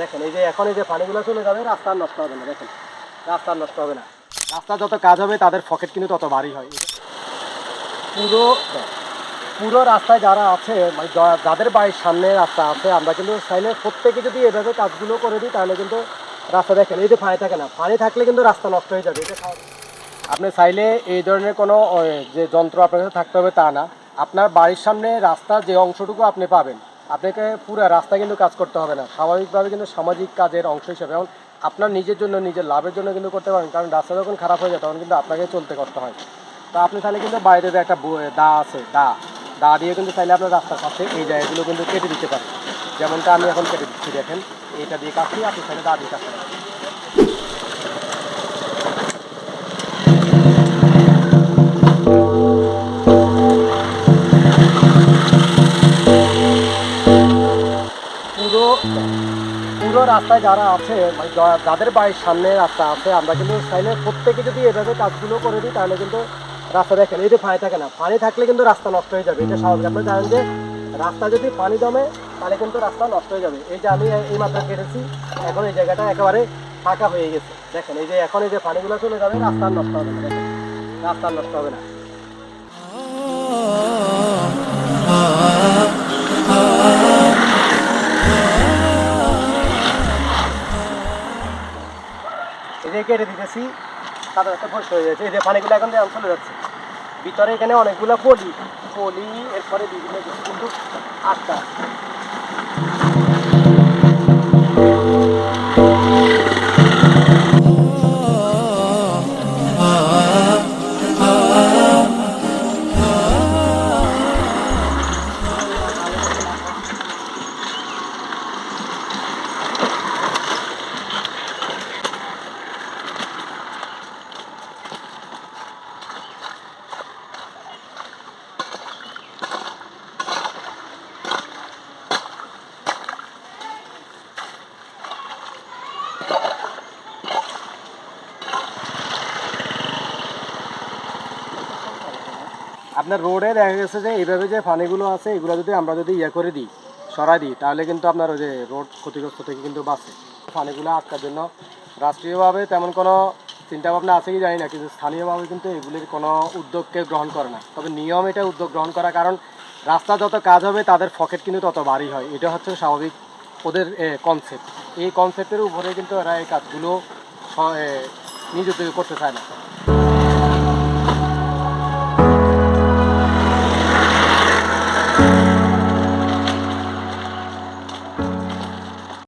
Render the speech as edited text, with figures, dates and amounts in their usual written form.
দেখেন এই যে এখন এই যে পানিগুলো চলে যাবে, রাস্তা আর নষ্ট হবে না। দেখেন রাস্তা আর নষ্ট হবে না। রাস্তা যত কাজ হবে তাদের পকেট কিন্তু তত ভারী হয়। পুরো পুরো রাস্তায় যারা আছে, মানে যাদের বাড়ির সামনে রাস্তা আছে, আমরা কিন্তু চাইলে প্রত্যেকে যদি এভাবে কাজগুলো করে দিই তাহলে কিন্তু রাস্তা, দেখেন এই যে পানি থাকে না, পানি থাকলে কিন্তু রাস্তা নষ্ট হয়ে যাবে। এটা আপনি চাইলে এই ধরনের কোনো যে যন্ত্র আপনার কাছে থাকতে হবে তা না। আপনার বাড়ির সামনে রাস্তার যে অংশটুকু আপনি পাবেন, আপনাকে পুরো রাস্তা কিন্তু কাজ করতে হবে না। স্বাভাবিকভাবে কিন্তু সামাজিক কাজের অংশ হিসেবে, এবং আপনার নিজের জন্য, নিজের লাভের জন্য কিন্তু করতে পারেন। কারণ রাস্তা যখন খারাপ হয়ে যায় তখন কিন্তু আপনাকে চলতে কষ্ট হয়। তো আপনি চাইলে কিন্তু বাইরে যে একটা দা আছে, দা দিয়ে কিন্তু চাইলে আপনার রাস্তার কাছে এই জায়গাগুলো কিন্তু কেটে দিতে পারেন। যেমনটা আমি এখন কেটে দিচ্ছি, দেখেন এইটা দিয়ে কাটছি, আপনি চাইলে দা দিয়ে কাটতে পারেন। পুরো পুরো রাস্তায় যারা আছে, মানে যাদের বাড়ির সামনে রাস্তা আছে, আমরা কিন্তু চাইলে প্রত্যেকে যদি এভাবে কাজগুলো করে দিই তাহলে কিন্তু রাস্তা, দেখেন এই যে পানি থাকে না, পানি থাকলে কিন্তু রাস্তা নষ্ট হয়ে যাবে। এটা স্বাভাবিক। আপনি জানেন যে রাস্তা যদি পানি জমে তাহলে কিন্তু রাস্তা নষ্ট হয়ে যাবে। এই যে আমি এই মাত্র কেটেছি, এখন এই জায়গাটা একেবারে ফাঁকা হয়ে গেছে। দেখেন এই যে এখন এই যে পানিগুলো চলে যাবে, রাস্তা আর নষ্ট হবে না। দেখেন রাস্তা আর নষ্ট হবে না। এই যে কেটে দিতেছি, তাদের একটা ভস্য হয়ে যাচ্ছে। এই যে পানিগুলো এখন দিয়ে চলে যাচ্ছে ভিতরে। এখানে অনেকগুলো পলি পলি এরপরে বিভিন্ন কিছু কিন্তু আটটা। আপনার রোডে দেখা গেছে যে এইভাবে যে পানিগুলো আছে, এগুলো যদি আমরা যদি করে দিই, সরাই দিই, তাহলে কিন্তু আপনার ওই যে রোড ক্ষতিগ্রস্ত থেকে কিন্তু বাঁচে। পানিগুলো আটকার জন্য রাষ্ট্রীয়ভাবে তেমন কোনো চিন্তাভাবনা আছে কি জানি না, কিন্তু স্থানীয়ভাবে কিন্তু এগুলির কোনো উদ্যোগকে গ্রহণ করে না। তবে নিয়ম এটা উদ্যোগ গ্রহণ করা, কারণ রাস্তা যত কাজ হবে তাদের পকেট কিন্তু তত ভারী হয়। এটা হচ্ছে স্বাভাবিক ওদের কনসেপ্ট। এই কনসেপ্টের উপরে কিন্তু এরা এই কাজগুলো নিজ উদ্যোগে করতে চায় না।